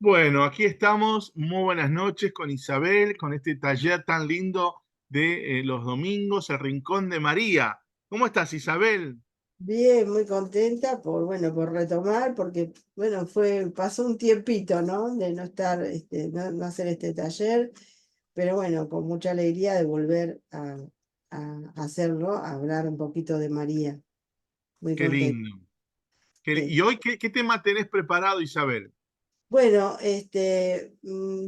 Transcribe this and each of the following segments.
Bueno, aquí estamos. Muy buenas noches con Isabel, con este taller tan lindo de los domingos, el Rincón de María. ¿Cómo estás, Isabel? Bien, muy contenta por retomar, porque, pasó un tiempito, ¿no? De no estar, no hacer este taller, pero bueno, con mucha alegría de volver a hacerlo, a hablar un poquito de María. Muy Qué contenta. lindo. ¿Y Sí. hoy qué tema tenés preparado, Isabel? Bueno,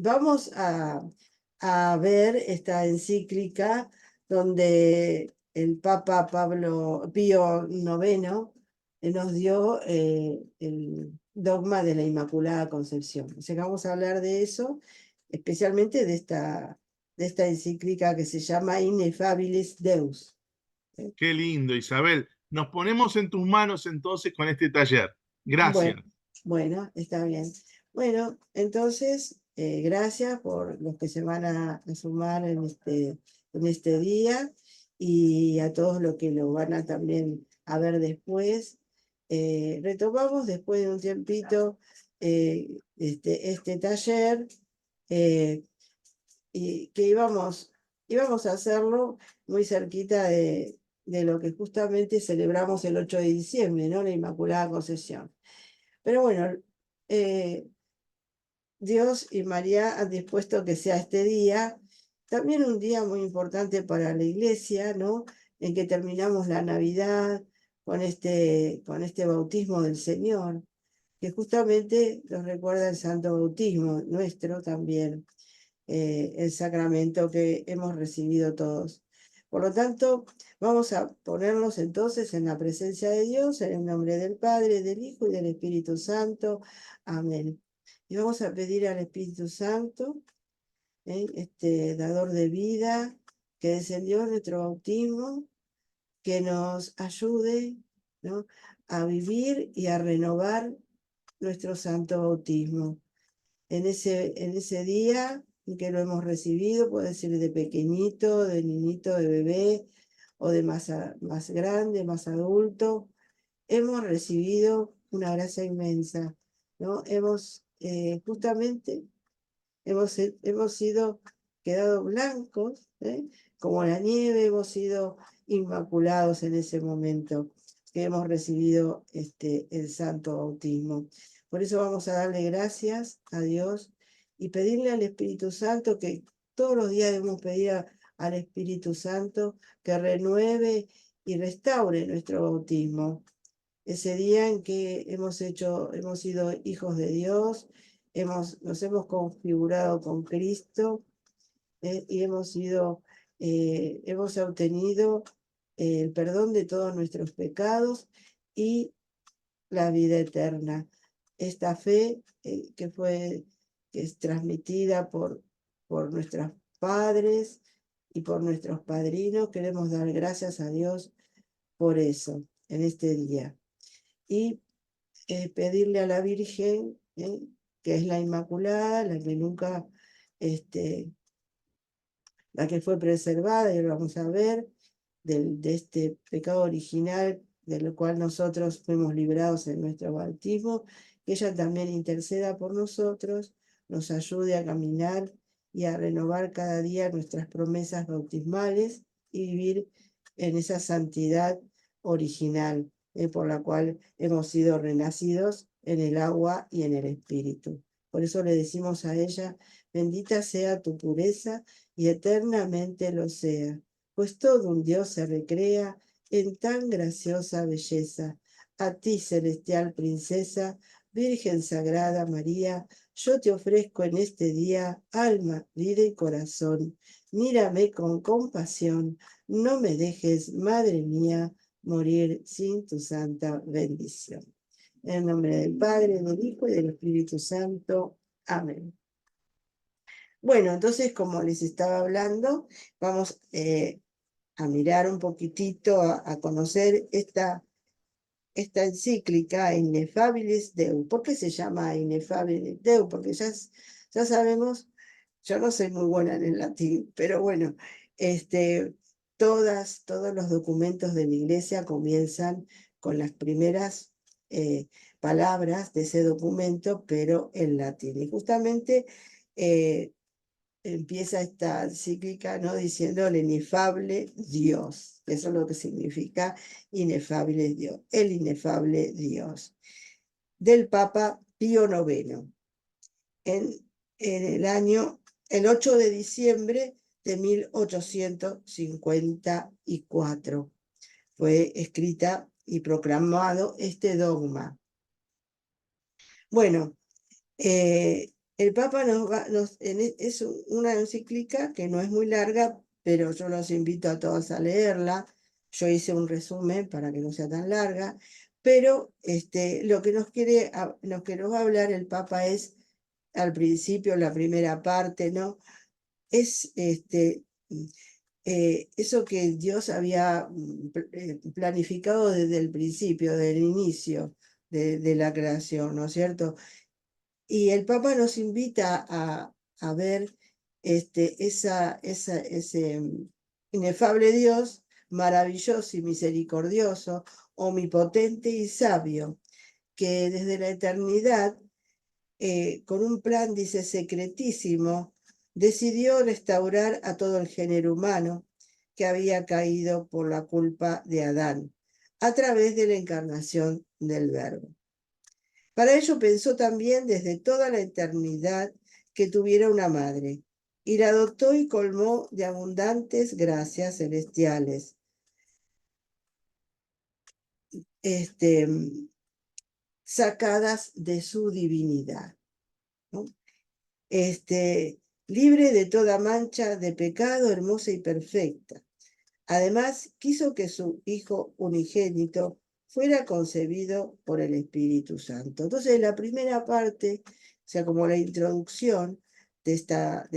vamos a ver esta encíclica donde el Papa Pío IX nos dio el dogma de la Inmaculada Concepción. O sea que vamos a hablar de eso, especialmente de esta encíclica que se llama Ineffabilis Deus. ¿Eh? Qué lindo, Isabel. Nos ponemos en tus manos entonces con este taller. Bueno, Gracias. bueno, está bien. Bueno, entonces, gracias por los que se van a sumar en este día y a todos los que lo van a también a ver después. Retomamos después de un tiempito este taller eh, y que íbamos a hacerlo muy cerquita de lo que justamente celebramos el 8 de diciembre, ¿no? La Inmaculada Concepción. Pero bueno, eh, Dios y María han dispuesto que sea este día, también un día muy importante para la iglesia, ¿no? En que terminamos la Navidad con este bautismo del Señor, que justamente nos recuerda el Santo Bautismo, nuestro también, el sacramento que hemos recibido todos. Por lo tanto, vamos a ponernos entonces en la presencia de Dios, en el nombre del Padre, del Hijo y del Espíritu Santo. Amén. Y vamos a pedir al Espíritu Santo, este dador de vida, que descendió en nuestro bautismo, que nos ayude, ¿no?, a vivir y a renovar nuestro santo bautismo en ese día en que lo hemos recibido, puede ser de pequeñito, de niñito, de bebé, o de más grande, más adulto, hemos recibido una gracia inmensa, ¿no? Justamente, hemos sido quedado blancos, ¿eh? Como la nieve, hemos sido inmaculados en ese momento que hemos recibido el santo bautismo. Por eso vamos a darle gracias a Dios y pedirle al Espíritu Santo que todos los días debemos pedir al Espíritu Santo que renueve y restaure nuestro bautismo. Ese día en que hemos sido hijos de Dios, nos hemos configurado con Cristo, y hemos obtenido el perdón de todos nuestros pecados y la vida eterna. Esta fe que es transmitida por nuestros padres y por nuestros padrinos, queremos dar gracias a Dios por eso en este día. Y pedirle a la Virgen, que es la Inmaculada, la que nunca, la que fue preservada, y lo vamos a ver, de este pecado original del cual nosotros fuimos librados en nuestro bautismo, que ella también interceda por nosotros, nos ayude a caminar y a renovar cada día nuestras promesas bautismales y vivir en esa santidad original, por la cual hemos sido renacidos en el agua y en el espíritu. Por eso le decimos a ella: bendita sea tu pureza y eternamente lo sea, pues todo un Dios se recrea en tan graciosa belleza. A ti, celestial princesa, Virgen Sagrada María, yo te ofrezco en este día alma, vida y corazón. Mírame con compasión, no me dejes, Madre mía, morir sin tu santa bendición. En el nombre del Padre, del Hijo y del Espíritu Santo. Amén. Bueno, entonces, como les estaba hablando, vamos a mirar un poquitito, a conocer esta encíclica Ineffabilis Deus. ¿Por qué se llama Ineffabilis Deus? Porque ya sabemos, yo no soy muy buena en el latín, pero bueno, todos los documentos de la iglesia comienzan con las primeras palabras de ese documento, pero en latín. Y justamente empieza esta encíclica, ¿no?, diciendo el inefable Dios. Eso es lo que significa inefable Dios, el inefable Dios. Del Papa Pío IX, en el 8 de diciembre de 1854. Fue escrita y proclamado este dogma. Bueno, el Papa es una encíclica que no es muy larga, pero yo los invito a todos a leerla. Yo hice un resumen para que no sea tan larga, pero lo que nos va a hablar el Papa es, al principio, la primera parte, ¿no? Es eso que Dios había planificado desde el principio, desde el inicio de la creación, ¿no es cierto? Y el Papa nos invita a ver ese inefable Dios, maravilloso y misericordioso, omnipotente y sabio, que desde la eternidad, con un plan, dice, secretísimo, decidió restaurar a todo el género humano que había caído por la culpa de Adán, a través de la encarnación del Verbo. Para ello pensó también desde toda la eternidad que tuviera una madre, y la adoptó y colmó de abundantes gracias celestiales, sacadas de su divinidad, ¿no? Libre de toda mancha de pecado, hermosa y perfecta. Además, quiso que su Hijo unigénito fuera concebido por el Espíritu Santo. Entonces, la primera parte, o sea, como la introducción de esta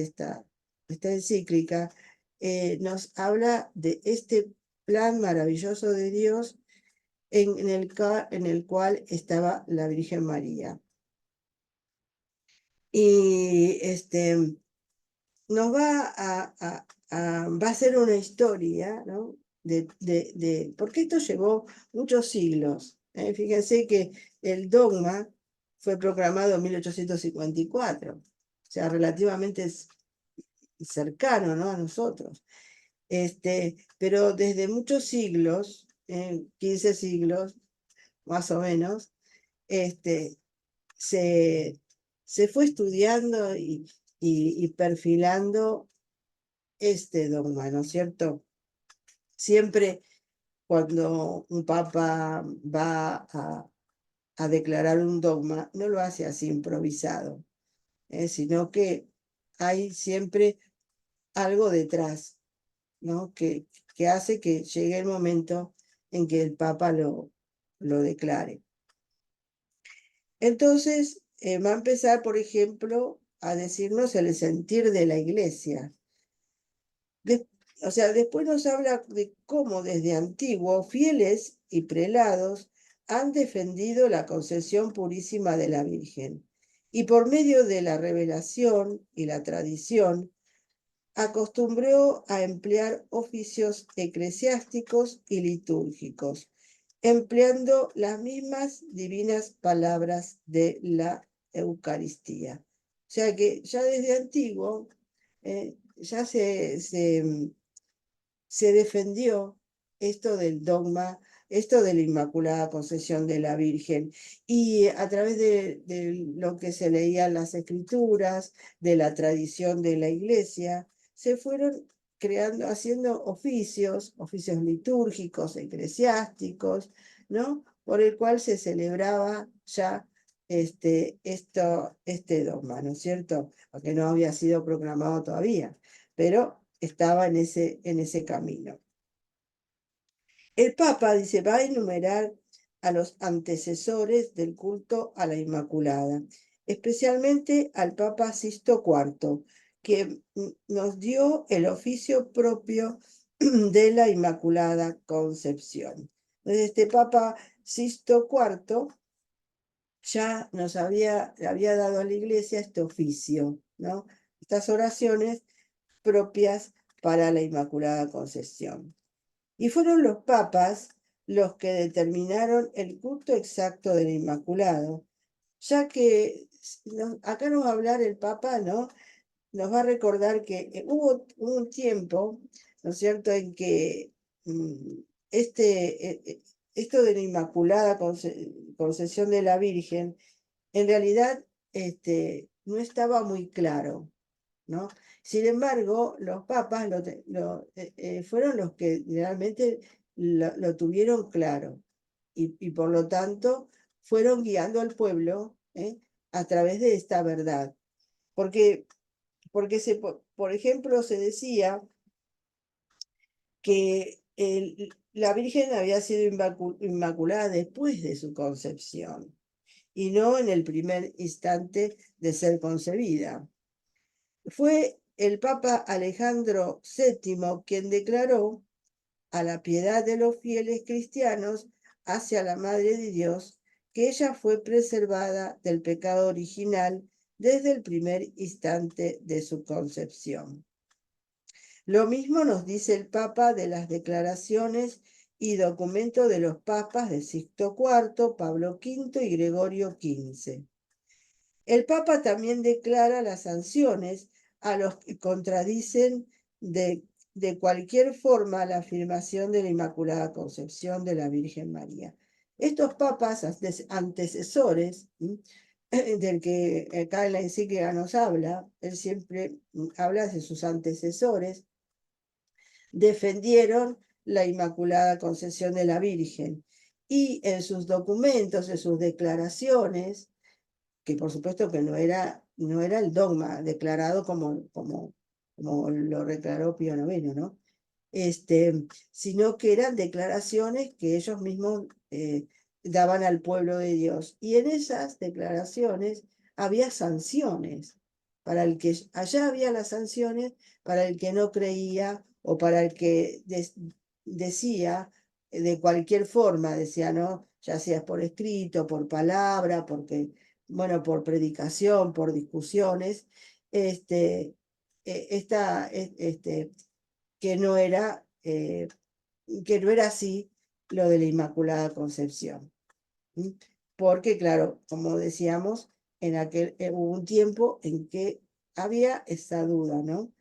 encíclica, nos habla de este plan maravilloso de Dios en el cual estaba la Virgen María. Y nos va a hacer una historia, ¿no?, porque esto llevó muchos siglos. Fíjense que el dogma fue proclamado en 1854, o sea, relativamente cercano, ¿no?, a nosotros. Pero desde muchos siglos, 15 siglos más o menos, se fue estudiando y perfilando este dogma, ¿no es cierto? Siempre cuando un papa va a declarar un dogma, no lo hace así improvisado, sino que hay siempre algo detrás, ¿no?, que hace que llegue el momento en que el papa lo declare. Entonces, va a empezar, por ejemplo, a decirnos el sentir de la Iglesia. O sea, después nos habla de cómo desde antiguo fieles y prelados han defendido la concepción purísima de la Virgen, y por medio de la revelación y la tradición acostumbró a emplear oficios eclesiásticos y litúrgicos, empleando las mismas divinas palabras de la Eucaristía. O sea que ya desde antiguo ya se defendió esto del dogma, esto de la Inmaculada Concepción de la Virgen, y a través de lo que se leía en las Escrituras, de la tradición de la Iglesia, se fueron creando, haciendo oficios litúrgicos, eclesiásticos, ¿no?, por el cual se celebraba ya este dogma, ¿no es cierto?, porque no había sido proclamado todavía, pero estaba en ese camino. El Papa, dice, va a enumerar a los antecesores del culto a la Inmaculada, especialmente al Papa Sisto IV, que nos dio el oficio propio de la Inmaculada Concepción. Entonces, este Papa Sisto IV ya nos había dado a la Iglesia este oficio, ¿no?, estas oraciones propias para la Inmaculada Concepción. Y fueron los papas los que determinaron el culto exacto del Inmaculado, ya que acá nos va a hablar el Papa, ¿no? Nos va a recordar que hubo un tiempo, ¿no es cierto?, en que mm, esto de la Inmaculada Concepción de la Virgen, en realidad no estaba muy claro, ¿no? Sin embargo, los papas fueron los que realmente lo tuvieron claro y por lo tanto fueron guiando al pueblo a través de esta verdad. Porque, por ejemplo, se decía que la Virgen había sido inmaculada después de su concepción y no en el primer instante de ser concebida. Fue el Papa Alejandro VII quien declaró a la piedad de los fieles cristianos hacia la Madre de Dios que ella fue preservada del pecado original desde el primer instante de su concepción. Lo mismo nos dice el Papa de las declaraciones y documentos de los papas de Sixto IV, Pablo V y Gregorio XV. El Papa también declara las sanciones a los que contradicen de cualquier forma la afirmación de la Inmaculada Concepción de la Virgen María. Estos papas antecesores, del que acá en la encíclica nos habla, él siempre habla de sus antecesores, defendieron la Inmaculada Concepción de la Virgen y en sus documentos, en sus declaraciones, que por supuesto que no era el dogma declarado como lo declaró Pío IX, ¿no? Sino que eran declaraciones que ellos mismos daban al pueblo de Dios. Y en esas declaraciones había sanciones. Para el que allá había las sanciones, para el que no creía o para el que decía de cualquier forma, decía, ¿no? Ya sea por escrito, por palabra, porque, bueno, por predicación, por discusiones, que no era, que no era así lo de la Inmaculada Concepción. Porque, claro, como decíamos, hubo un tiempo en que había esa duda, ¿no?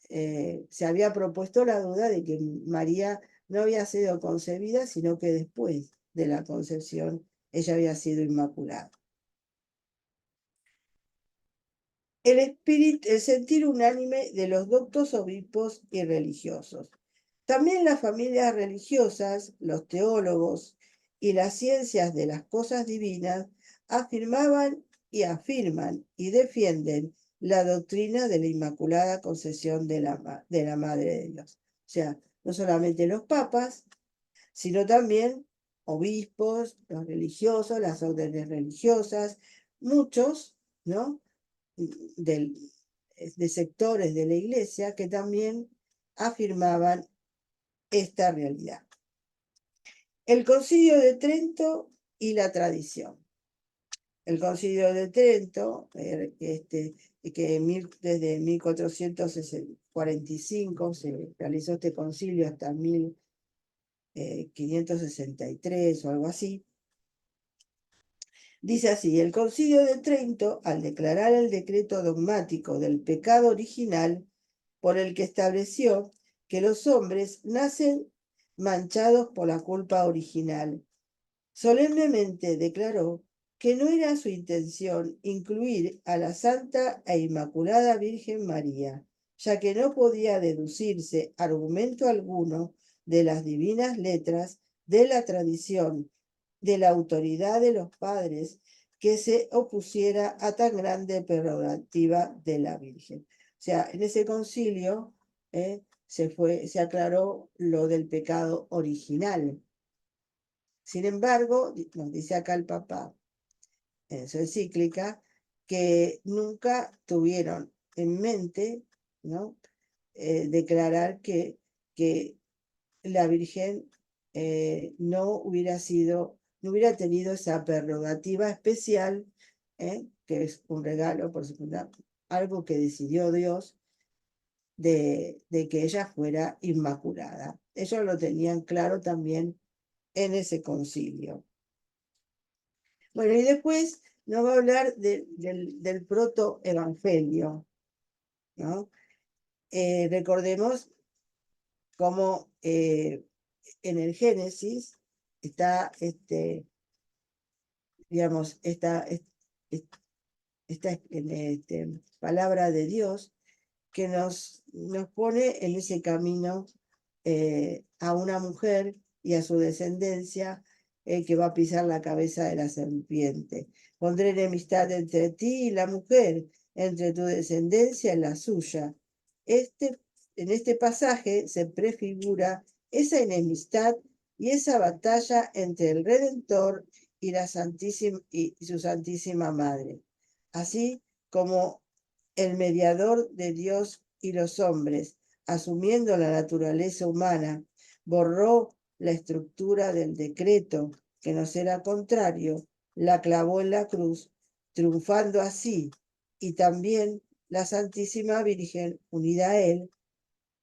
Se había propuesto la duda de que María no había sido concebida, sino que después de la concepción ella había sido inmaculada. El sentir unánime de los doctos, obispos y religiosos. También las familias religiosas, los teólogos y las ciencias de las cosas divinas afirmaban y afirman y defienden la doctrina de la Inmaculada Concepción de la Madre de Dios. O sea, no solamente los papas, sino también obispos, los religiosos, las órdenes religiosas, muchos, ¿no? De sectores de la iglesia que también afirmaban esta realidad. El Concilio de Trento y la tradición. El Concilio de Trento, que desde 1445 se realizó este concilio hasta 1563 o algo así, dice así: el Concilio de Trento, al declarar el decreto dogmático del pecado original, por el que estableció que los hombres nacen manchados por la culpa original, solemnemente declaró que no era su intención incluir a la Santa e Inmaculada Virgen María, ya que no podía deducirse argumento alguno de las divinas letras, de la tradición, de la autoridad de los padres, que se opusiera a tan grande prerrogativa de la Virgen. O sea, en ese concilio se aclaró lo del pecado original. Sin embargo, nos dice acá el Papa en su encíclica que nunca tuvieron en mente, ¿no? Declarar que la Virgen no hubiera tenido esa prerrogativa especial, que es un regalo, por supuesto, algo que decidió Dios, de que ella fuera inmaculada. Ellos lo tenían claro también en ese concilio. Bueno, y después nos va a hablar del protoevangelio, ¿no? Recordemos cómo en el Génesis está, digamos, esta palabra de Dios que nos pone en ese camino a una mujer y a su descendencia que va a pisar la cabeza de la serpiente. Pondré enemistad entre ti y la mujer, entre tu descendencia y la suya. En este pasaje se prefigura esa enemistad y esa batalla entre el Redentor y, y su Santísima Madre, así como el mediador de Dios y los hombres, asumiendo la naturaleza humana, borró la estructura del decreto que nos era contrario, la clavó en la cruz, triunfando así, y también la Santísima Virgen, unida a él,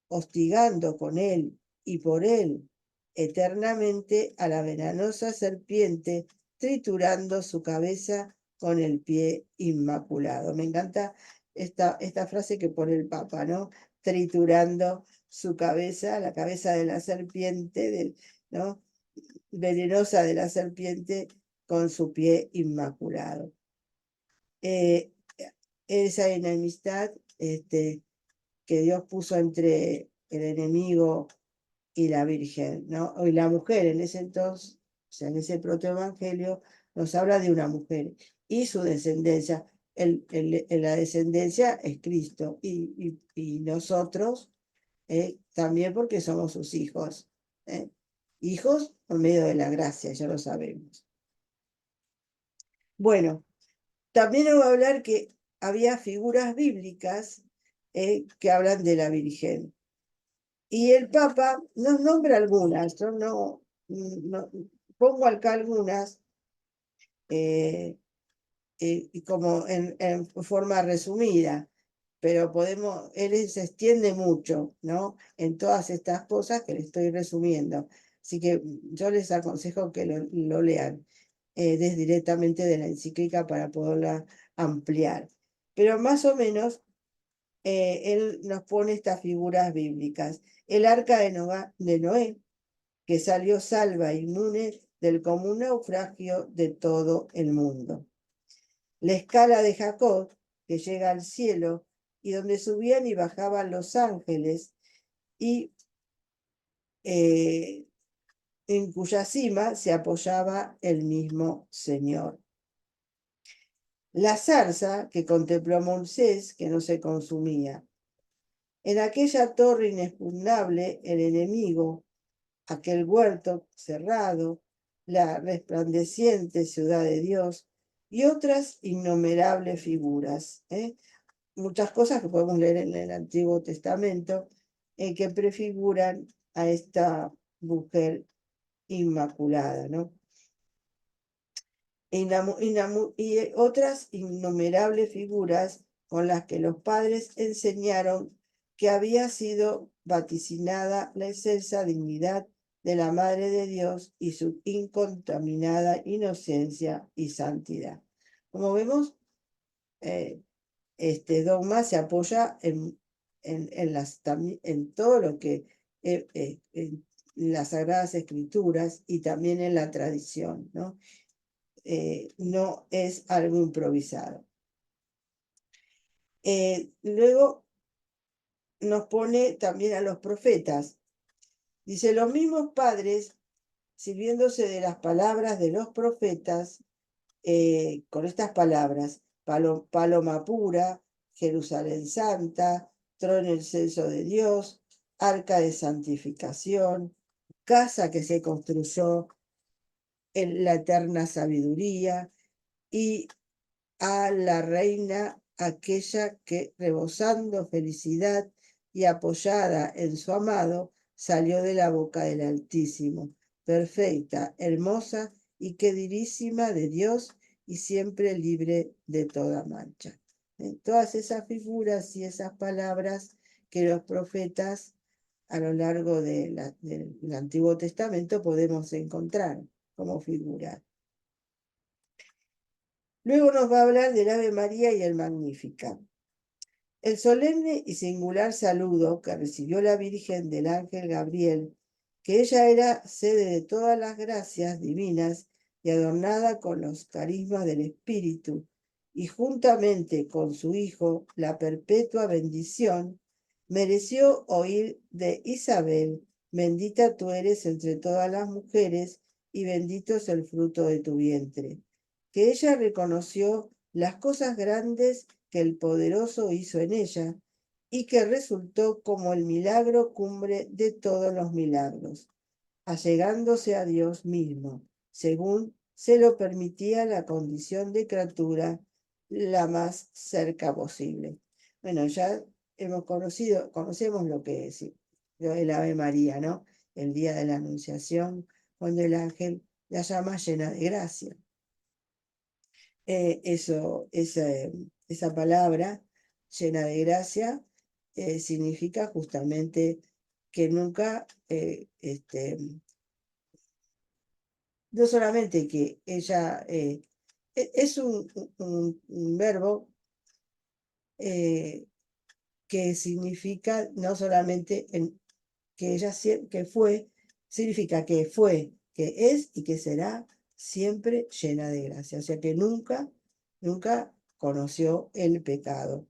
hostigando con él y por él eternamente a la venenosa serpiente, triturando su cabeza con el pie inmaculado. Me encanta esta frase que pone el Papa, ¿no? Triturando su cabeza, la cabeza de la serpiente, ¿no? Venenosa de la serpiente con su pie inmaculado. Esa enemistad que Dios puso entre el enemigo y la Virgen, ¿no? Y la mujer en ese entonces, o sea, en ese protoevangelio, nos habla de una mujer y su descendencia. La descendencia es Cristo y nosotros también porque somos sus hijos. Hijos por medio de la gracia, ya lo sabemos. Bueno, también nos va a hablar que había figuras bíblicas que hablan de la Virgen. Y el Papa nos nombra algunas, yo no pongo acá algunas y como en forma resumida, pero él se extiende mucho, ¿no? En todas estas cosas que le estoy resumiendo. Así que yo les aconsejo que lo lean directamente de la encíclica para poderla ampliar. Pero más o menos él nos pone estas figuras bíblicas. El arca de Noé, que salió salva e inmune del común naufragio de todo el mundo. La escala de Jacob, que llega al cielo y donde subían y bajaban los ángeles y en cuya cima se apoyaba el mismo Señor. La zarza que contempló Moisés, que no se consumía. En aquella torre inexpugnable, el enemigo, aquel huerto cerrado, la resplandeciente ciudad de Dios y otras innumerables figuras. Muchas cosas que podemos leer en el Antiguo Testamento que prefiguran a esta mujer inmaculada, ¿no? Y otras innumerables figuras con las que los padres enseñaron que había sido vaticinada la excelsa dignidad de la Madre de Dios y su incontaminada inocencia y santidad. Como vemos, este dogma se apoya en todo lo que en las Sagradas Escrituras y también en la tradición, ¿no? No es algo improvisado. Luego nos pone también a los profetas. Dice, los mismos padres, sirviéndose de las palabras de los profetas, con estas palabras, paloma pura, Jerusalén santa, trono el censo de Dios, arca de santificación, casa que se construyó en la eterna sabiduría, y a la reina aquella que, rebosando felicidad y apoyada en su amado, salió de la boca del Altísimo, perfecta, hermosa y queridísima de Dios y siempre libre de toda mancha. Todas esas figuras y esas palabras que los profetas a lo largo del Antiguo Testamento podemos encontrar como figura. Luego nos va a hablar del Ave María y el Magnífica. El solemne y singular saludo que recibió la Virgen del ángel Gabriel, que ella era sede de todas las gracias divinas y adornada con los carismas del Espíritu, y juntamente con su Hijo, la perpetua bendición, mereció oír de Isabel: bendita tú eres entre todas las mujeres, y bendito es el fruto de tu vientre. Que ella reconoció las cosas grandes que el Poderoso hizo en ella, y que resultó como el milagro cumbre de todos los milagros, allegándose a Dios mismo, según se lo permitía la condición de criatura la más cerca posible. Bueno, ya conocemos lo que es el Ave María, ¿no? El día de la Anunciación, cuando el ángel la llama llena de gracia. Esa palabra, llena de gracia, significa justamente que nunca, no solamente que ella, es un verbo que significa no solamente que ella que fue, significa que fue, que es y que será siempre llena de gracia. O sea que nunca, nunca conoció el pecado.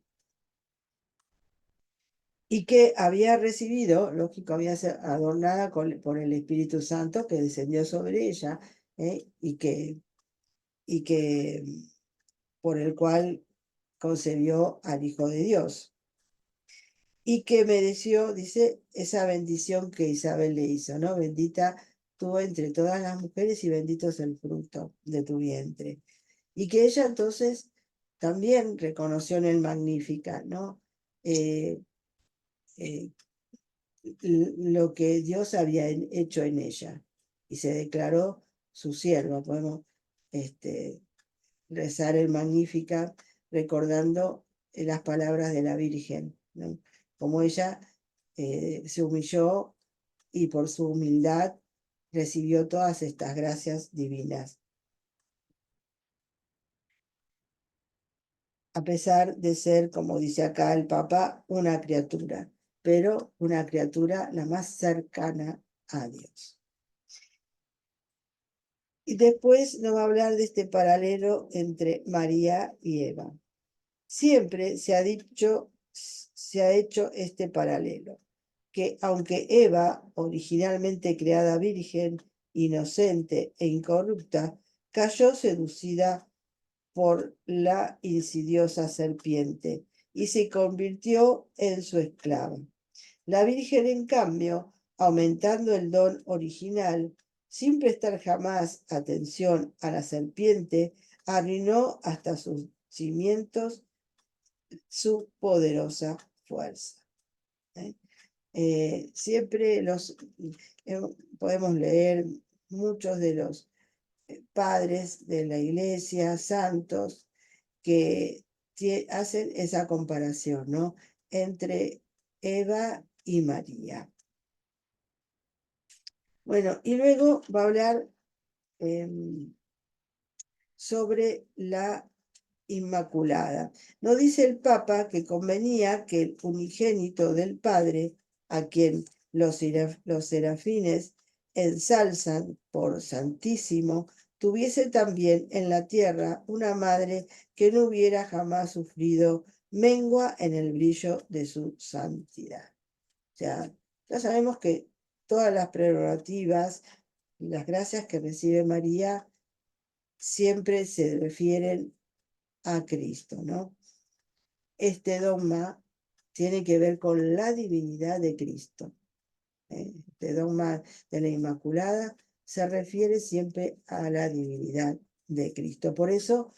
Y que había recibido, lógico, había sido adornada por el Espíritu Santo que descendió sobre ella, y que por el cual concebió al Hijo de Dios. Y que mereció, dice, esa bendición que Isabel le hizo, ¿no? Bendita tú entre todas las mujeres y bendito es el fruto de tu vientre. Y que ella entonces también reconoció en el Magnífica, ¿no? Eh, eh, lo que Dios había hecho en ella, y se declaró su sierva. Podemos rezar el Magnífica recordando las palabras de la Virgen, ¿no? Como ella se humilló y por su humildad recibió todas estas gracias divinas, a pesar de ser, como dice acá el Papa, una criatura, pero una criatura la más cercana a Dios. Y después nos va a hablar de este paralelo entre María y Eva. Siempre se ha hecho este paralelo, que aunque Eva, originalmente creada virgen, inocente e incorrupta, cayó seducida por la insidiosa serpiente y se convirtió en su esclava. La Virgen, en cambio, aumentando el don original, sin prestar jamás atención a la serpiente, arruinó hasta sus cimientos su poderosa fuerza. Siempre podemos leer muchos de los padres de la iglesia, santos, que hacen esa comparación, ¿no? Entre Eva y María. Bueno, y luego va a hablar sobre la Inmaculada. Nos dice el Papa que convenía que el unigénito del Padre, a quien los serafines ensalzan por santísimo, tuviese también en la tierra una madre que no hubiera jamás sufrido mengua en el brillo de su santidad. O sea, ya sabemos que todas las prerrogativas y las gracias que recibe María siempre se refieren a Cristo, ¿no? Este dogma tiene que ver con la divinidad de Cristo. Este dogma de la Inmaculada se refiere siempre a la divinidad de Cristo. Por eso,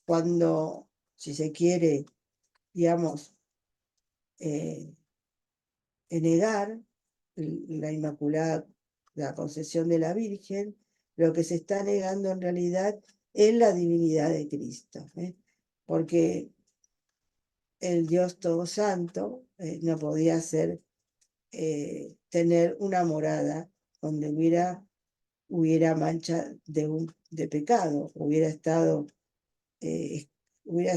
cuando, si se quiere, digamos, negar la Inmaculada, la concesión de la Virgen, lo que se está negando en realidad es la divinidad de Cristo, porque el Dios Todo Santo no podía ser tener una morada donde hubiera mancha de pecado, hubiera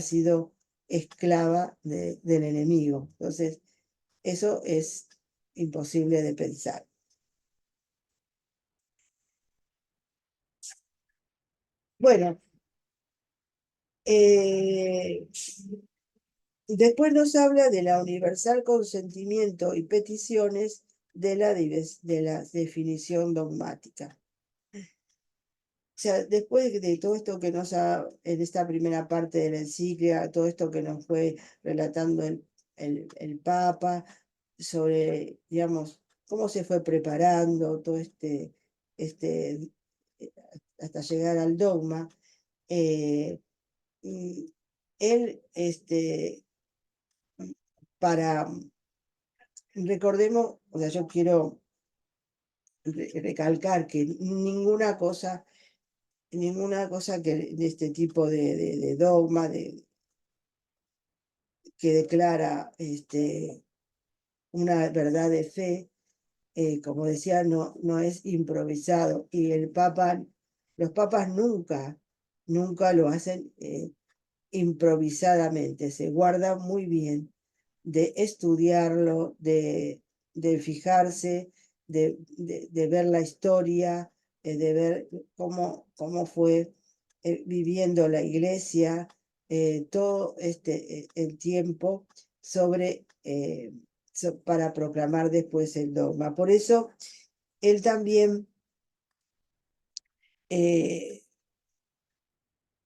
sido esclava del enemigo. Entonces, eso es imposible de pensar. Bueno, después nos habla de la universal consentimiento y peticiones de la definición dogmática. O sea, después de todo esto que en esta primera parte de la encíclica, todo esto que nos fue relatando el Papa sobre, digamos, cómo se fue preparando todo este, hasta llegar al dogma, y él, recordemos, o sea, yo quiero recalcar que ninguna cosa que de este tipo de dogma que declara una verdad de fe, como decía, no es improvisado. Y los papas nunca lo hacen improvisadamente, se guarda muy bien de estudiarlo, de fijarse, de ver la historia, de ver cómo fue viviendo la iglesia todo el tiempo para proclamar después el dogma. Por eso, él también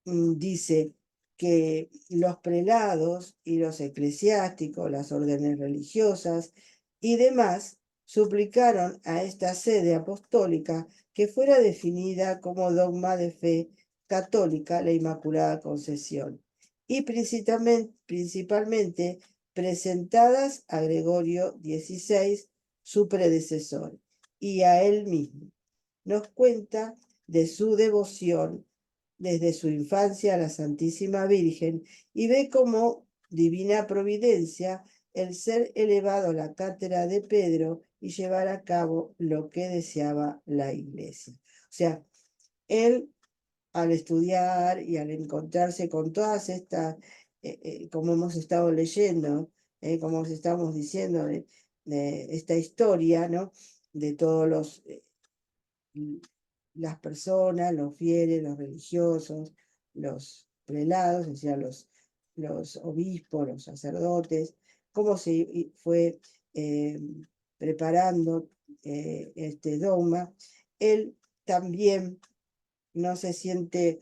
dice que los prelados y los eclesiásticos, las órdenes religiosas y demás, suplicaron a esta sede apostólica que fuera definida como dogma de fe católica la Inmaculada Concepción, y principalmente presentadas a Gregorio XVI, su predecesor, y a él mismo. Nos cuenta de su devoción desde su infancia a la Santísima Virgen y ve como divina providencia el ser elevado a la cátedra de Pedro y llevar a cabo lo que deseaba la Iglesia. O sea, él al estudiar y al encontrarse con todas estas, como hemos estado leyendo, como os estamos diciendo, de esta historia, ¿no? De todos las personas, los fieles, los religiosos, los prelados, o sea, los obispos, los sacerdotes, cómo se fue preparando este dogma. Él también no se siente,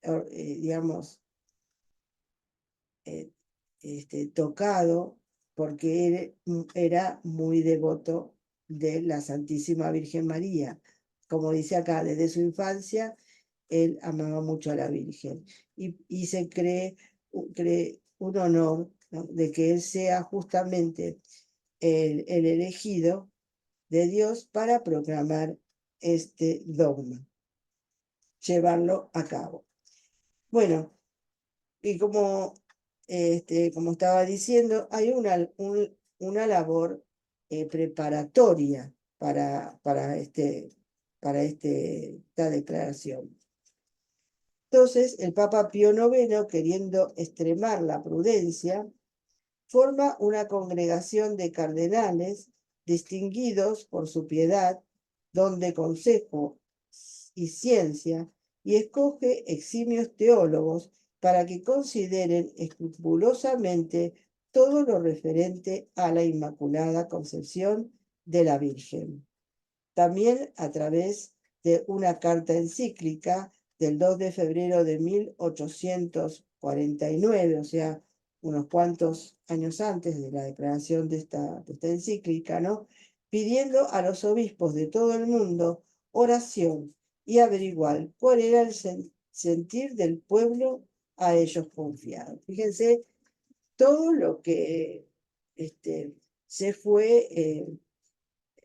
digamos, tocado porque él era muy devoto de la Santísima Virgen María. Como dice acá, desde su infancia, él amaba mucho a la Virgen y se cree un honor, ¿no?, de que él sea justamente el elegido de Dios para proclamar este dogma, llevarlo a cabo. Bueno, y como estaba diciendo, hay una labor preparatoria para esta declaración. Entonces, el Papa Pío IX, queriendo extremar la prudencia, forma una congregación de cardenales distinguidos por su piedad, don de consejo y ciencia, y escoge eximios teólogos para que consideren escrupulosamente todo lo referente a la Inmaculada Concepción de la Virgen. También a través de una carta encíclica del 2 de febrero de 1849, o sea, unos cuantos años antes de la declaración de esta encíclica, ¿no?, pidiendo a los obispos de todo el mundo oración y averiguar cuál era el sentir del pueblo a ellos confiado. Fíjense todo lo que se fue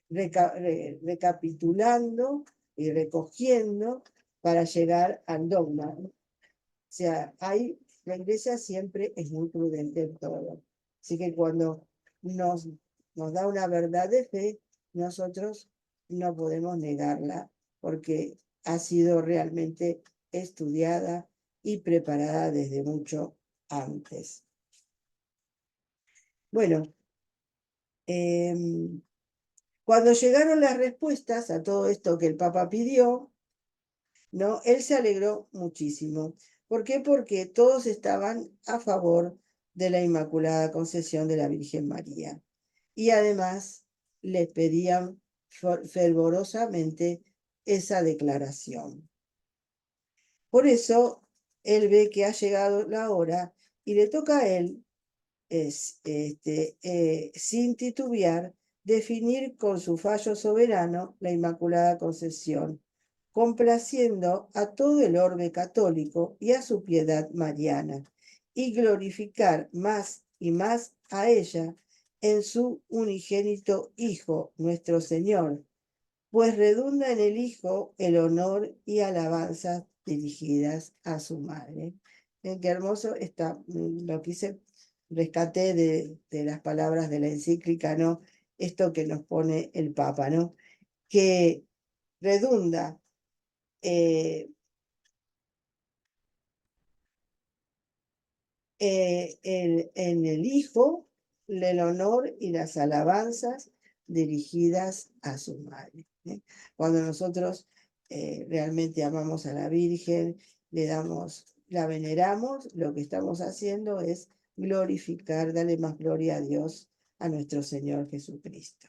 recapitulando y recogiendo para llegar al dogma. O sea, la iglesia siempre es muy prudente en todo. Así que cuando nos nos da una verdad de fe, nosotros no podemos negarla porque ha sido realmente estudiada y preparada desde mucho antes. Bueno, cuando llegaron las respuestas a todo esto que el Papa pidió, ¿no? Él se alegró muchísimo. ¿Por qué? Porque todos estaban a favor de la Inmaculada Concepción de la Virgen María. Y además les pedían fervorosamente esa declaración. Por eso él ve que ha llegado la hora y le toca a él, sin titubear, definir con su fallo soberano la Inmaculada Concepción, complaciendo a todo el orbe católico y a su piedad mariana, y glorificar más y más a ella en su unigénito Hijo, nuestro Señor, pues redunda en el Hijo el honor y alabanzas dirigidas a su madre. Qué hermoso está, lo quise, rescaté de las palabras de la encíclica, ¿no? Esto que nos pone el Papa, ¿no? Que redunda en el Hijo el honor y las alabanzas dirigidas a su madre. Cuando nosotros realmente amamos a la Virgen, la veneramos, lo que estamos haciendo es glorificar, darle más gloria a Dios, a nuestro Señor Jesucristo.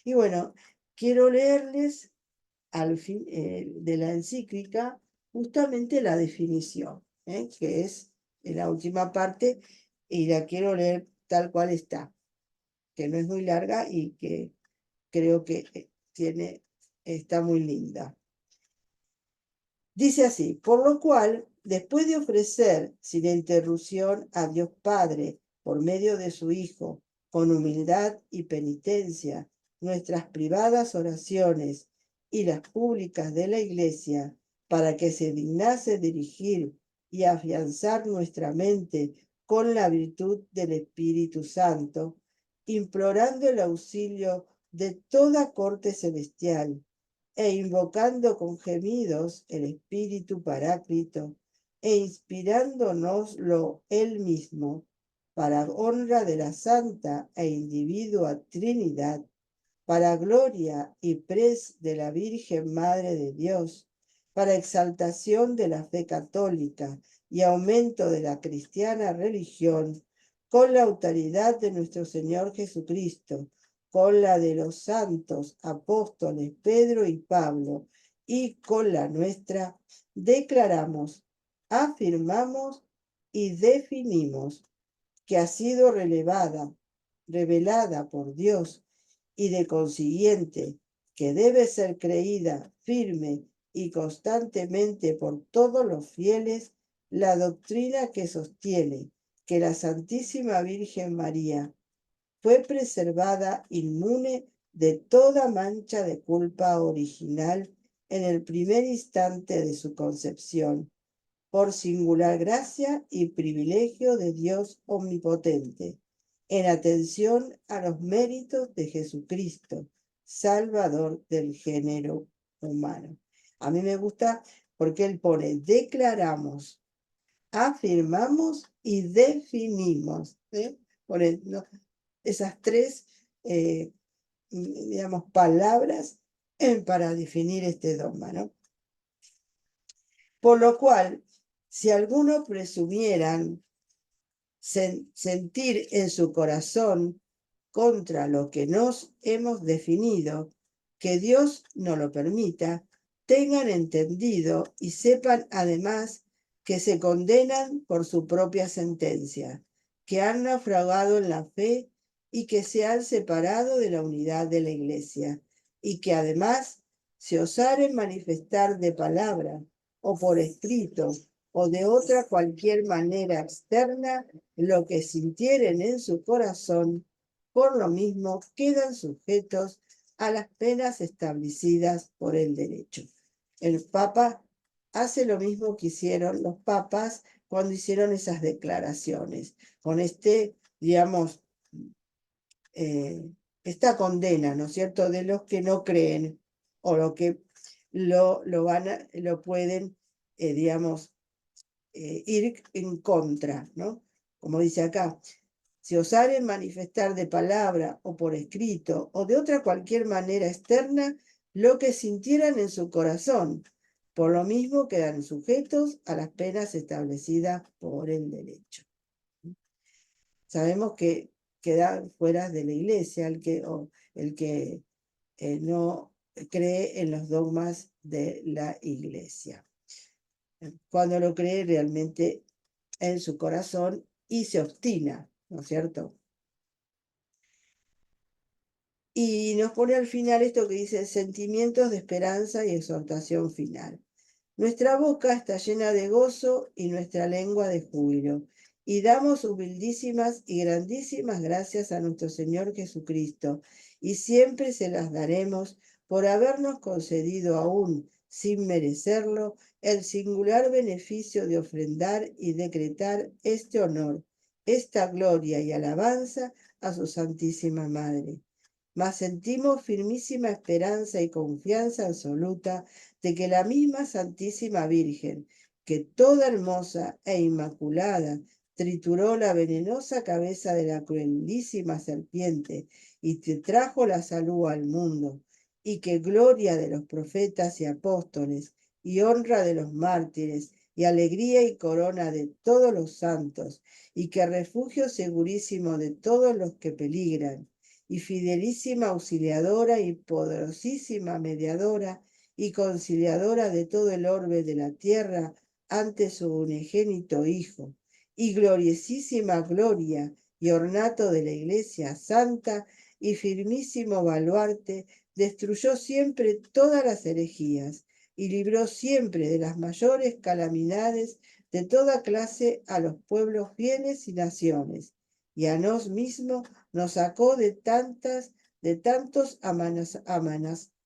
Y bueno, quiero leerles al fin de la encíclica justamente la definición, que es en la última parte, y la quiero leer tal cual está, que no es muy larga y que creo que está muy linda. Dice así: por lo cual, después de ofrecer sin interrupción a Dios Padre por medio de su Hijo, con humildad y penitencia, nuestras privadas oraciones y las públicas de la Iglesia, para que se dignase dirigir y afianzar nuestra mente con la virtud del Espíritu Santo, implorando el auxilio de toda corte celestial e invocando con gemidos el Espíritu Paráclito e inspirándonoslo él mismo para honra de la Santa e individua Trinidad, para gloria y pres de la Virgen Madre de Dios, para exaltación de la fe católica y aumento de la cristiana religión, con la autoridad de nuestro Señor Jesucristo, con la de los santos apóstoles Pedro y Pablo, y con la nuestra, declaramos, afirmamos y definimos que ha sido revelada por Dios, y de consiguiente que debe ser creída firme y constantemente por todos los fieles, la doctrina que sostiene que la Santísima Virgen María fue preservada inmune de toda mancha de culpa original en el primer instante de su concepción, por singular gracia y privilegio de Dios omnipotente, en atención a los méritos de Jesucristo, Salvador del género humano. A mí me gusta porque él pone: declaramos, afirmamos y definimos. Pone, ¿no?, esas tres, digamos, palabras para definir este dogma, ¿no? Por lo cual, si alguno presumieran sentir en su corazón contra lo que nos hemos definido, que Dios no lo permita, tengan entendido y sepan además que se condenan por su propia sentencia, que han naufragado en la fe y que se han separado de la unidad de la Iglesia, y que además se osaren manifestar de palabra o por escrito o de otra cualquier manera externa lo que sintieren en su corazón, por lo mismo quedan sujetos a las penas establecidas por el derecho. El Papa hace lo mismo que hicieron los papas cuando hicieron esas declaraciones, con digamos, esta condena, ¿no es cierto?, de los que no creen o lo que lo pueden, digamos, ir en contra, ¿no? Como dice acá, si osaren manifestar de palabra o por escrito o de otra cualquier manera externa lo que sintieran en su corazón, por lo mismo quedan sujetos a las penas establecidas por el derecho. Sabemos que queda fuera de la iglesia el que no cree en los dogmas de la iglesia. Cuando lo cree realmente en su corazón y se obstina, ¿no es cierto? Y nos pone al final esto que dice sentimientos de esperanza y exhortación final. Nuestra boca está llena de gozo y nuestra lengua de júbilo. Y damos humildísimas y grandísimas gracias a nuestro Señor Jesucristo. Y siempre se las daremos por habernos concedido aún, sin merecerlo, el singular beneficio de ofrendar y decretar este honor, esta gloria y alabanza a su Santísima Madre. Mas sentimos firmísima esperanza y confianza absoluta de que la misma Santísima Virgen, que toda hermosa e inmaculada, trituró la venenosa cabeza de la cruelísima serpiente y te trajo la salud al mundo, y que gloria de los profetas y apóstoles, y honra de los mártires, y alegría y corona de todos los santos, y que refugio segurísimo de todos los que peligran, y fidelísima auxiliadora y poderosísima mediadora y conciliadora de todo el orbe de la tierra ante su unigénito Hijo, y gloriosísima gloria y ornato de la Iglesia Santa y firmísimo baluarte, destruyó siempre todas las herejías y libró siempre de las mayores calamidades de toda clase a los pueblos fieles y naciones, y a nos mismos nos sacó de tantos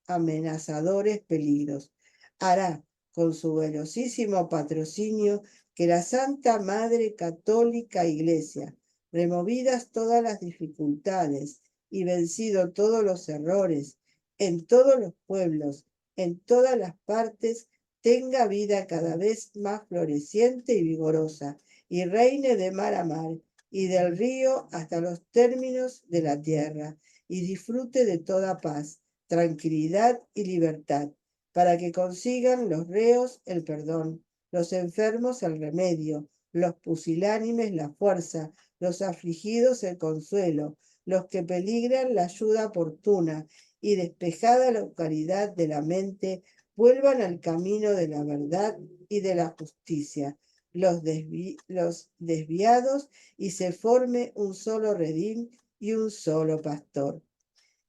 amenazadores peligros. Hará con su velocísimo patrocinio que la Santa Madre Católica Iglesia, removidas todas las dificultades y vencido todos los errores, en todos los pueblos, en todas las partes, tenga vida cada vez más floreciente y vigorosa, y reine de mar a mar, y del río hasta los términos de la tierra, y disfrute de toda paz, tranquilidad y libertad, para que consigan los reos el perdón, los enfermos el remedio, los pusilánimes la fuerza, los afligidos el consuelo, los que peligran la ayuda oportuna, y despejada la oscuridad de la mente, vuelvan al camino de la verdad y de la justicia, los desviados, y se forme un solo redil y un solo pastor.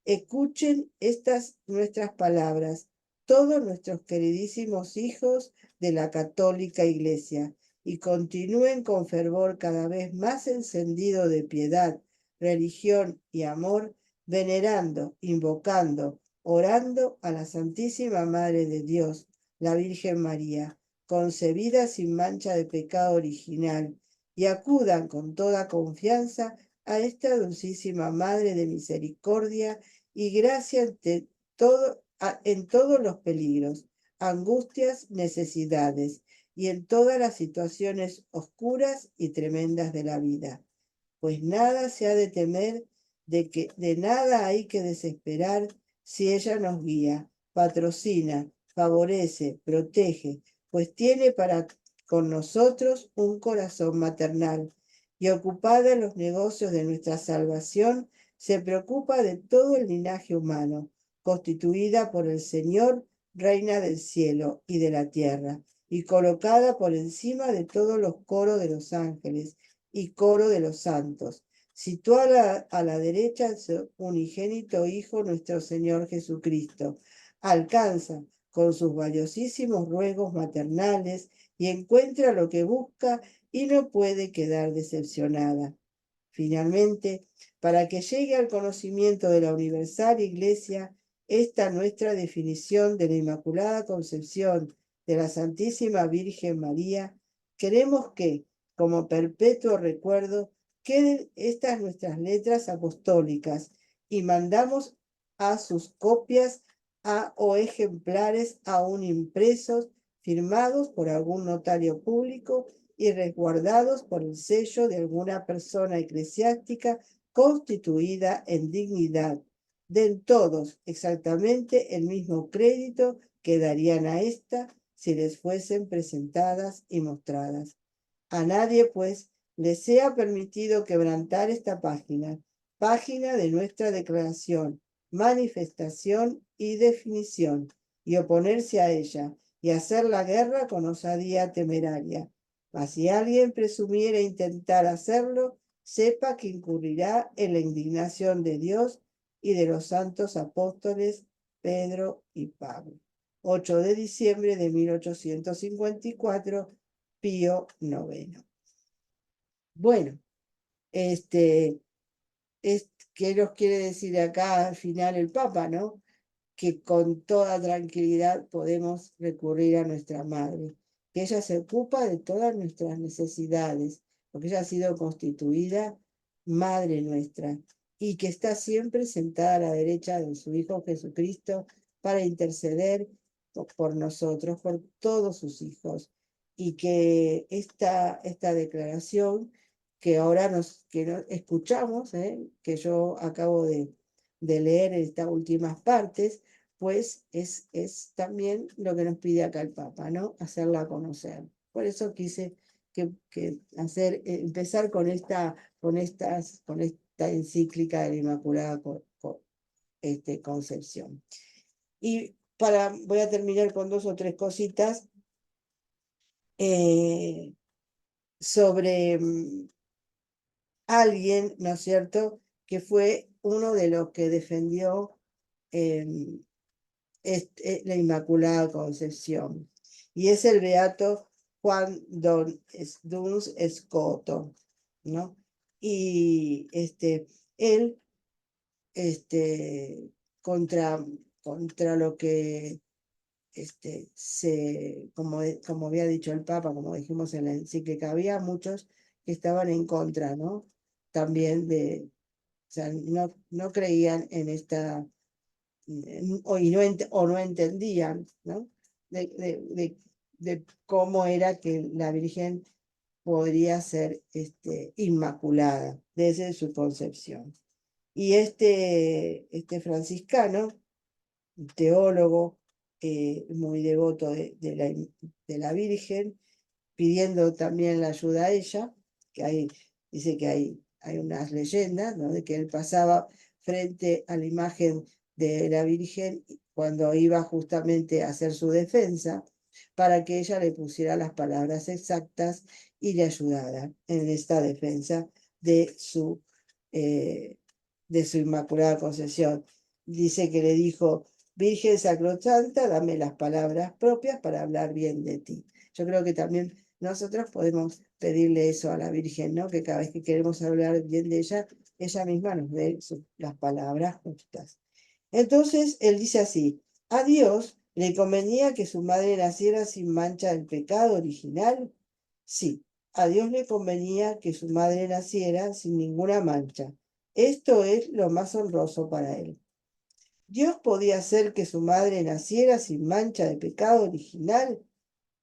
Escuchen estas nuestras palabras, todos nuestros queridísimos hijos de la Católica Iglesia, y continúen con fervor cada vez más encendido de piedad, religión y amor, venerando, invocando, orando a la Santísima Madre de Dios, la Virgen María, concebida sin mancha de pecado original, y acudan con toda confianza a esta dulcísima Madre de misericordia y gracia en todos los peligros, angustias, necesidades y en todas las situaciones oscuras y tremendas de la vida. Pues nada se ha de temer, de nada hay que desesperar si ella nos guía, patrocina, favorece, protege, pues tiene para con nosotros un corazón maternal, y ocupada en los negocios de nuestra salvación, se preocupa de todo el linaje humano, constituida por el Señor, Reina del cielo y de la tierra, y colocada por encima de todos los coros de los ángeles y coro de los santos, situada a la derecha de su unigénito Hijo, nuestro Señor Jesucristo. Alcanza con sus valiosísimos ruegos maternales y encuentra lo que busca y no puede quedar decepcionada. Finalmente, para que llegue al conocimiento de la universal Iglesia, esta nuestra definición de la Inmaculada Concepción de la Santísima Virgen María, queremos que, como perpetuo recuerdo, queden estas nuestras letras apostólicas y mandamos a sus copias o ejemplares aún impresos, firmados por algún notario público y resguardados por el sello de alguna persona eclesiástica constituida en dignidad. Den todos exactamente el mismo crédito que darían a ésta si les fuesen presentadas y mostradas. A nadie, pues, le sea permitido quebrantar esta página, página de nuestra declaración, manifestación y definición, y oponerse a ella, y hacer la guerra con osadía temeraria. Mas si alguien presumiera intentar hacerlo, sepa que incurrirá en la indignación de Dios y de los santos apóstoles Pedro y Pablo. 8 de diciembre de 1854, Pío IX. Bueno, ¿qué nos quiere decir acá al final el Papa, no? Que con toda tranquilidad podemos recurrir a nuestra Madre, que ella se ocupa de todas nuestras necesidades, porque ella ha sido constituida Madre nuestra y que está siempre sentada a la derecha de su Hijo Jesucristo para interceder por nosotros, por todos sus hijos, y que esta declaración que ahora escuchamos, que yo acabo de leer en estas últimas partes, pues es también lo que nos pide acá el Papa, ¿no? Hacerla conocer. Por eso quise empezar con esta encíclica de la Inmaculada Concepción. Y voy a terminar con 2 o 3 cositas sobre alguien, ¿no es cierto?, que fue uno de los que defendió la Inmaculada Concepción, y es el beato Juan Duns Scoto, ¿no? Y él, contra lo que como había dicho el Papa, como dijimos en la encíclica, había muchos que estaban en contra, ¿no? También o sea, no creían en esta, o no entendían, ¿no? De cómo era que la Virgen podría ser inmaculada desde su concepción. Y este franciscano, teólogo, muy devoto de la Virgen, pidiendo también la ayuda a ella, que dice que hay unas leyendas, ¿no?, de que él pasaba frente a la imagen de la Virgen cuando iba justamente a hacer su defensa, para que ella le pusiera las palabras exactas y le ayudara en esta defensa de su Inmaculada Concepción. Dice que le dijo: Virgen Sacrosanta, dame las palabras propias para hablar bien de ti. Yo creo que también nosotros podemos pedirle eso a la Virgen, ¿no? Que cada vez que queremos hablar bien de ella misma nos dé las palabras justas. Entonces, él dice así: a Dios le convenía que su madre naciera sin mancha del pecado original. Sí, a Dios le convenía que su madre naciera sin ninguna mancha. Esto es lo más honroso para él. ¿Dios podía hacer que su madre naciera sin mancha de pecado original?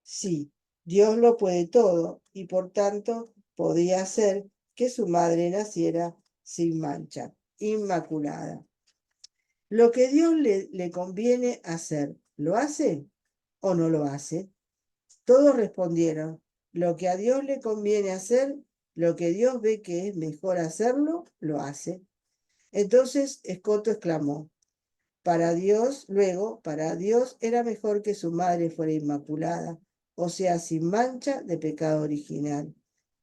Sí, Dios lo puede todo y por tanto podía hacer que su madre naciera sin mancha, inmaculada. Lo que Dios le conviene hacer, ¿lo hace o no lo hace? Todos respondieron: lo que a Dios le conviene hacer, lo que Dios ve que es mejor hacerlo, lo hace. Entonces Escoto exclamó: para Dios era mejor que su madre fuera inmaculada, o sea, sin mancha de pecado original.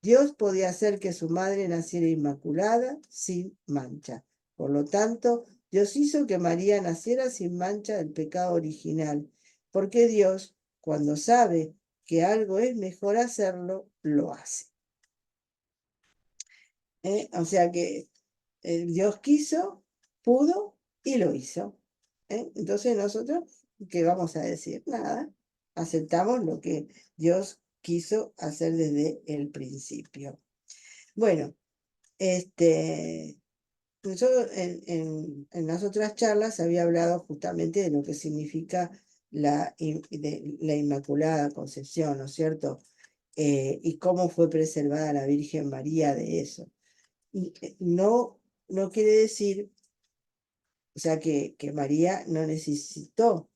Dios podía hacer que su madre naciera inmaculada, sin mancha. Por lo tanto, Dios hizo que María naciera sin mancha del pecado original, porque Dios, cuando sabe que algo es mejor hacerlo, lo hace. O sea que Dios quiso, pudo y lo hizo. Entonces nosotros, ¿qué vamos a decir? Nada, aceptamos lo que Dios quiso hacer desde el principio. Bueno, yo en las otras charlas había hablado justamente de lo que significa de la Inmaculada Concepción, ¿no es cierto? Y cómo fue preservada la Virgen María de eso. Y, no quiere decir, o sea, que María no necesitó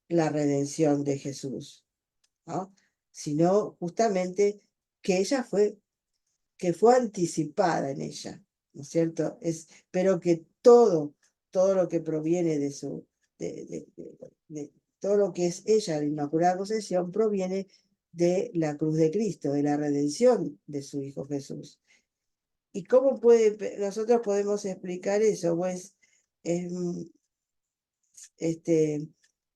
la redención de Jesús, ¿no? Sino justamente que ella que fue anticipada en ella, ¿no es cierto? Pero que todo lo que proviene de su, de todo lo que es ella, la Inmaculada Concepción, proviene de la cruz de Cristo, de la redención de su Hijo Jesús. ¿Y cómo nosotros podemos explicar eso? Pues este,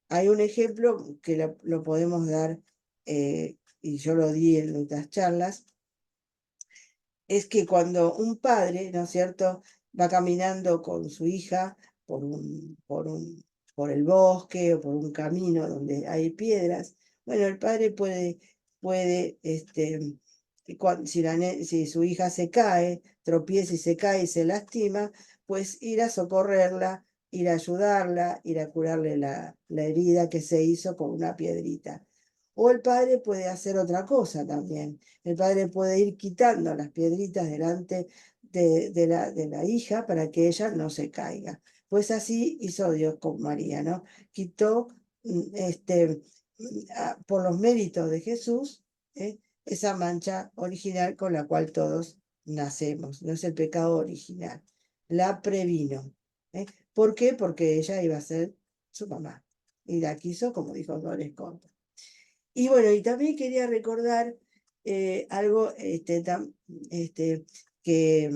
hay un ejemplo que lo podemos dar, y yo lo di en otras charlas, es que cuando un padre, ¿no es cierto?, va caminando con su hija por el bosque o por un camino donde hay piedras, bueno, el padre puede si su hija se cae, tropieza y se cae y se lastima, pues ir a socorrerla, ir a ayudarla, ir a curarle la herida que se hizo con una piedrita. O el padre puede hacer otra cosa también. El padre puede ir quitando las piedritas delante de la hija para que ella no se caiga. Pues así hizo Dios con María, ¿no? Quitó por los méritos de Jesús, esa mancha original con la cual todos nacemos. No es el pecado original. La previno. ¿Por qué? Porque ella iba a ser su mamá. Y la quiso, como dijo Dolores Contra. Y bueno, y también quería recordar algo que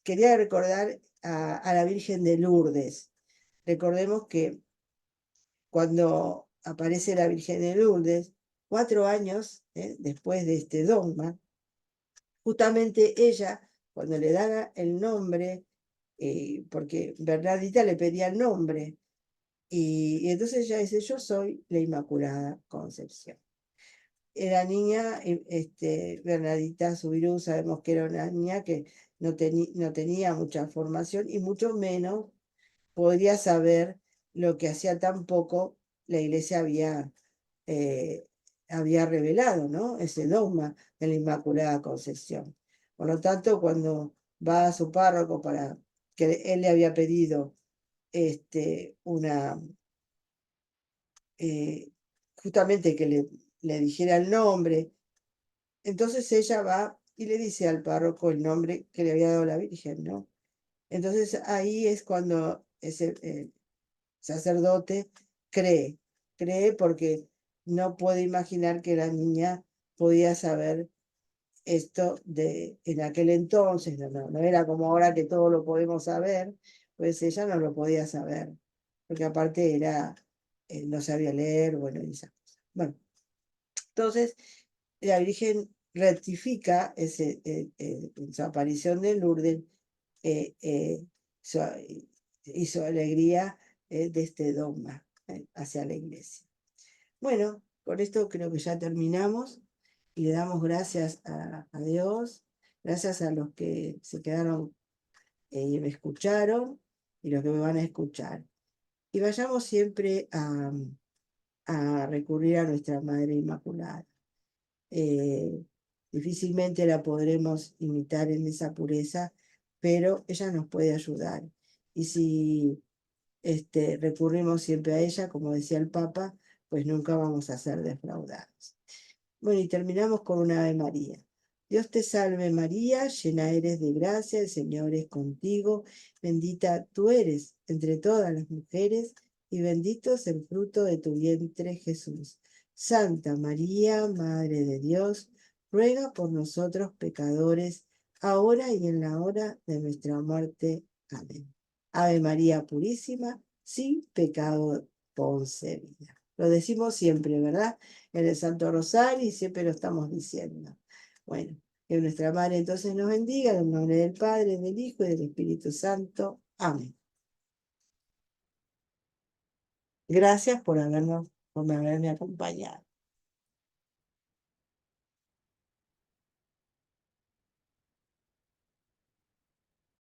quería recordar a la Virgen de Lourdes. Recordemos que cuando aparece la Virgen de Lourdes, 4 años después de este dogma, justamente ella, cuando le da el nombre, porque Bernardita le pedía el nombre, y entonces ella dice, yo soy la Inmaculada Concepción. Era niña, Bernardita Subirú, sabemos que era una niña que no tenía mucha formación y mucho menos podría saber lo que hacía tan poco la iglesia había revelado, ¿no? Ese dogma de la Inmaculada Concepción. Por lo tanto, cuando va a su párroco para que él le había pedido una justamente que le dijera el nombre, entonces ella va y le dice al párroco el nombre que le había dado la Virgen, ¿no? Entonces ahí es cuando ese sacerdote cree, cree porque no puede imaginar que la niña podía saber esto en aquel entonces, no era como ahora que todo lo podemos saber, pues ella no lo podía saber, porque aparte no sabía leer, bueno, y esas cosas. Bueno, entonces la Virgen rectifica en su aparición de Lourdes, eh, eh, su, hizo alegría de este dogma hacia la iglesia. Bueno, con esto creo que ya terminamos y le damos gracias a Dios, gracias a los que se quedaron y me escucharon y los que me van a escuchar. Y vayamos siempre a recurrir a nuestra Madre Inmaculada. Difícilmente la podremos imitar en esa pureza, pero ella nos puede ayudar. Y si recurrimos siempre a ella, como decía el Papa, pues nunca vamos a ser defraudados. Bueno, y terminamos con una Ave María. Dios te salve María, llena eres de gracia, el Señor es contigo, bendita tú eres entre todas las mujeres, y bendito es el fruto de tu vientre Jesús. Santa María, Madre de Dios, ruega por nosotros pecadores, ahora y en la hora de nuestra muerte. Amén. Ave María Purísima, sin pecado concebida. Lo decimos siempre, ¿verdad? En el Santo Rosario y siempre lo estamos diciendo. Bueno, que nuestra Madre entonces nos bendiga, en el nombre del Padre, del Hijo y del Espíritu Santo. Amén. Gracias por haberme acompañado.